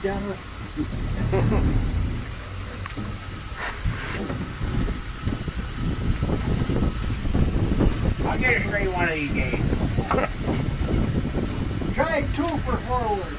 on it. I'll get a straight one of these days. Try 2 for forward.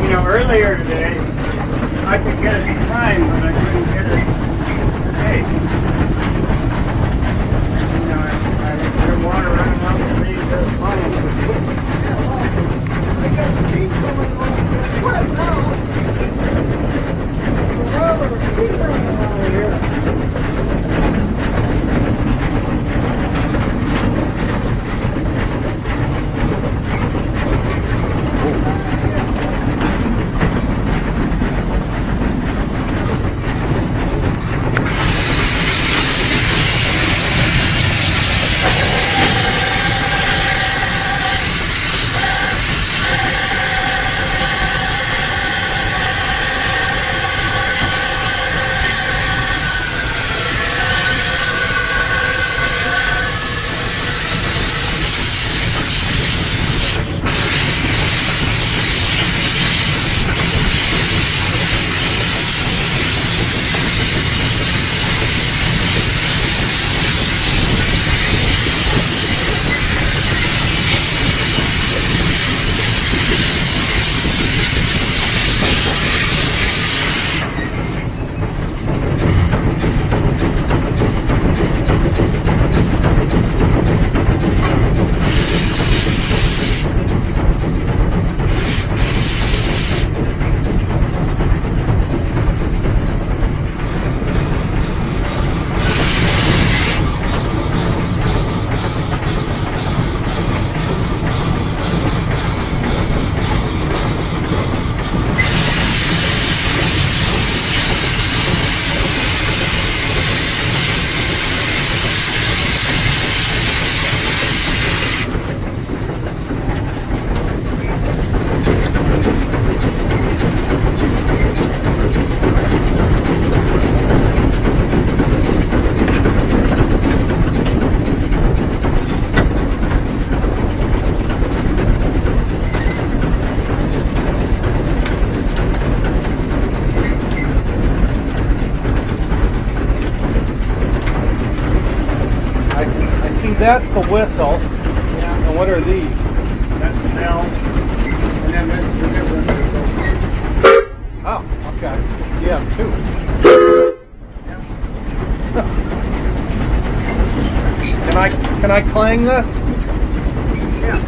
You know, earlier today, I could get it in time, but I couldn't get it today. You know, there's water running out the leaves, there's funnels. I got the cheese coming on. What now? The rubber is running out of here. That's the whistle. Yeah. And what are these? That's the bell. And then this is the difference. Oh, okay. You have 2. Can I clang this? Yeah.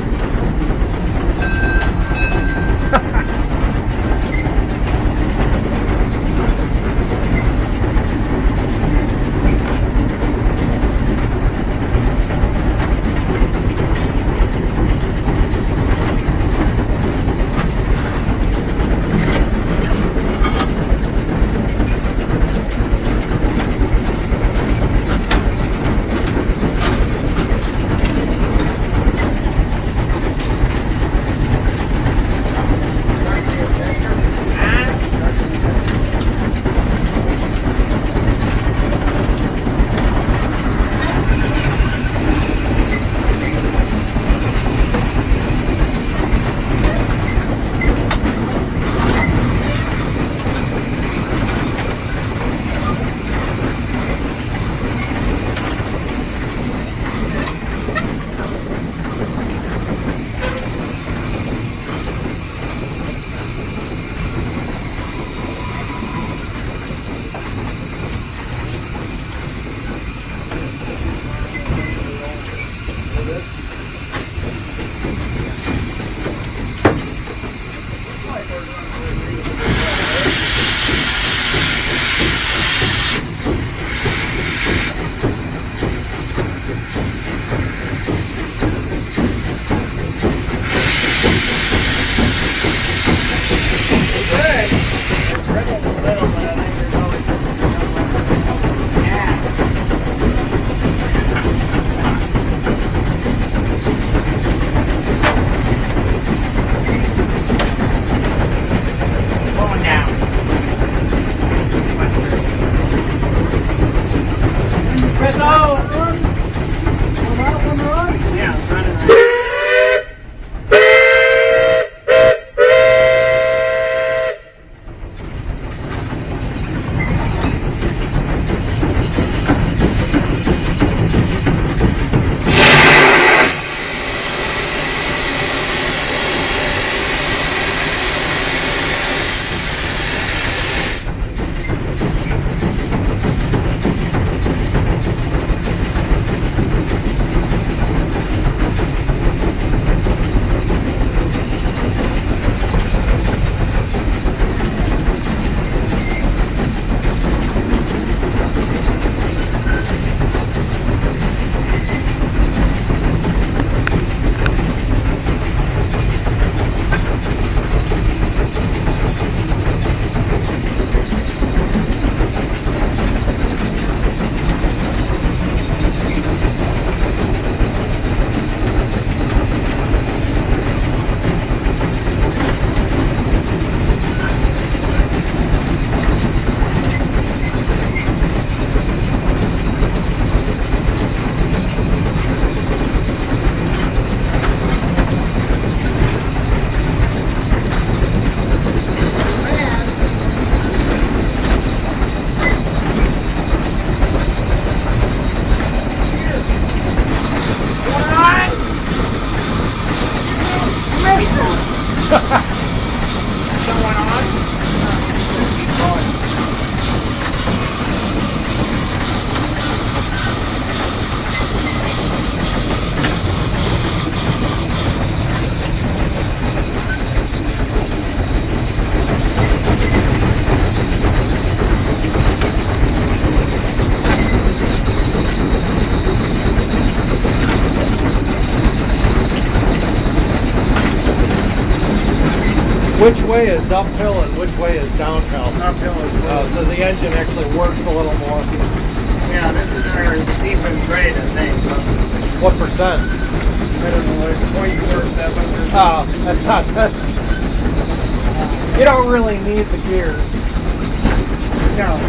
Someone on? Keep going. Which way is uphill and which way is downhill? Uphill is Oh, so the engine actually works a little more. yeah, this is our steepest grade, I think. What percent? I don't know, like 0.47 or something. Oh, that's not that. You don't really need the gears. No.